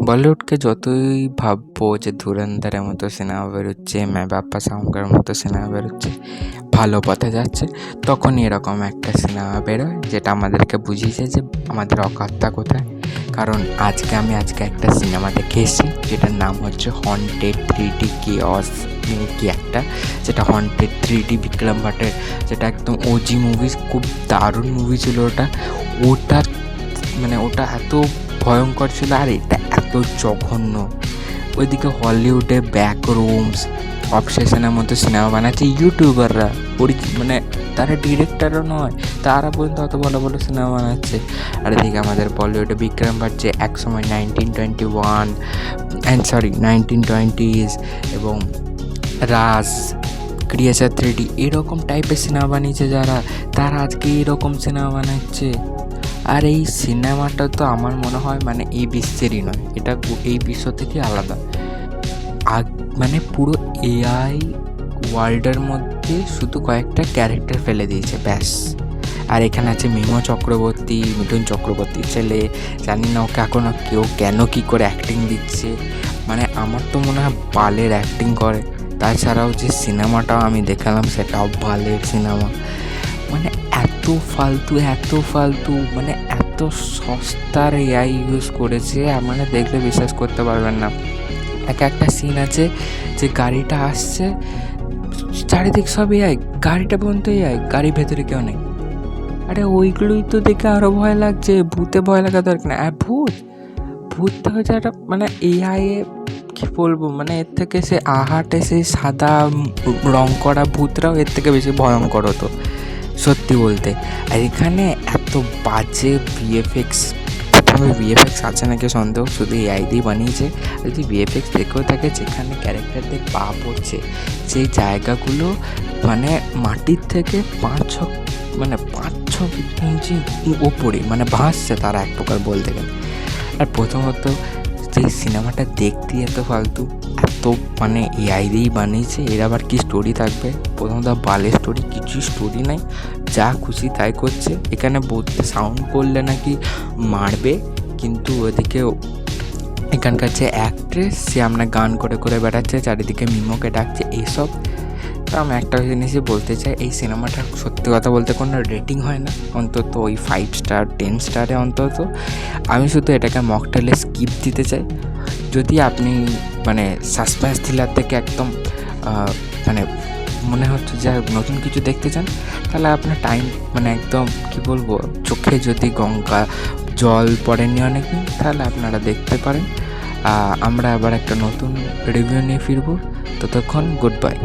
বলিউডকে যতই ভাববো যে ধুরন্ধরের মতো সিনেমা বেরোচ্ছে, মে বাপ্পা সাউন্ডের মতো সিনেমা বেরোচ্ছে, ভালো পথে যাচ্ছে, তখনই এরকম একটা সিনেমা বেরোয় যেটা আমাদেরকে বুঝিয়েছে যে আমাদের অকাতটা কোথায়। কারণ আমি আজকে একটা সিনেমা দেখে এসেছি যেটার নাম হচ্ছে হন্টেড 3D কেওস কি একটা, যেটা হন্টেড 3D বিক্রম ভাটের, যেটা একদম ওজি মুভি, খুব দারুণ মুভি ছিল ওটা ওটা এত ভয়ঙ্কর ছিল আর এটা এত জঘন্য। ওইদিকে হলিউডে ব্যাকরুমস, অবসেশনের মতো সিনেমা বানাচ্ছে ইউটিউবাররা, তারা ডিরেক্টরও নয়, তারা পর্যন্ত অত ভালো ভালো সিনেমা বানাচ্ছে। আর এদিকে আমাদের বলিউডে বিক্রম ভাট যে একসময় 1920s এবং রাজ, ক্রিয়েচার 3D এরকম টাইপের সিনেমা বানিয়েছে তারা আজকে এরকম সিনেমা বানাচ্ছে। আর এই সিনেমাটা তো আমার মনে হয় এই বিশ্বেরই নয়, এটা এই বিশ্ব থেকে আলাদা। পুরো এআই ওয়ার্ল্ডের মধ্যে শুধু কয়েকটা ক্যারেক্টার ফেলে দিয়েছে, ব্যাস। আর এখানে আছে মিঠুন চক্রবর্তীর ছেলে, জানি না ওকে এখনও কেউ কেন কী করে অ্যাক্টিং দিচ্ছে, আমার তো মনে হয় বালের অ্যাক্টিং করে। তাছাড়াও যে সিনেমাটাও আমি দেখালাম সেটাও বালের সিনেমা, এত ফালতু এত সস্তার এআই ইউজ করেছে, দেখলে বিশ্বাস করতে পারবেন না। একটা সিন আছে যে গাড়িটা আসছে, চারিদিক সব এআই, গাড়িটা পর্যন্ত এআই, গাড়ির ভেতরে কেউ নেই। আরে ওইগুলোই তো দেখে আরও ভয় লাগছে, ভূতে ভয় লাগা দরকার না। আর ভূতটা হচ্ছে একটা এআই এ কী বলবো, এর থেকে সে আহাটে সেই সাদা রং করা ভূতরাও এর থেকে বেশি ভয়ঙ্কর হতো সত্যি বলতে। আর এখানে এত বাজে ভিএফএক্স আছে নাকি সন্দেহ, শুধু এআই দিয়ে বানিয়েছে। আর যদি ভিএফএক্স দেখেও থাকে, যেখানে ক্যারেক্টারদের পা পড়ছে সেই জায়গাগুলো মাটির থেকে 5-6 ইঞ্চি ওপরে ভাসছে তারা, এক প্রকার বলতে গেলে। আর প্রথমত সেই সিনেমাটা দেখতে এত ফালতু, এত এআই দিয়েই বানিয়েছে, এর আবার কি স্টোরি থাকবে? প্রথমত বালের স্টোরি, কিছু স্টোরি নাই, যা খুশি তাই করছে। এখানে বলতে সাউন্ড করলে নাকি মারবে, কিন্তু ওদিকে এখানকার যে অ্যাক্ট্রেস সে গান করে করে বেড়াচ্ছে, চারিদিকে মিমোকে ডাকছে, এইসব। তো আমি একটা জিনিসই বলতে চাই, এই সিনেমাটা সত্যি কথা বলতে কোনো রেটিং হয় না, অন্তত ওই 5 স্টার 10 স্টারে অন্তত। আমি শুধু এটাকে মকটেলে স্কিপ দিতে চাই। যদি আপনি সাসপেন্স থ্রিলার থেকে একদম মনে হচ্ছে যে নতুন কিছু দেখতে চান, তাহলে আপনার টাইম একদম কী বলবো, চোখে যদি গঙ্গা জল পড়েনি অনেকদিন, তাহলে আপনারা দেখতে পারেন। আমরা আবার একটা নতুন রিভিউ নিয়ে ফিরবো, ততক্ষণ গুড বাই।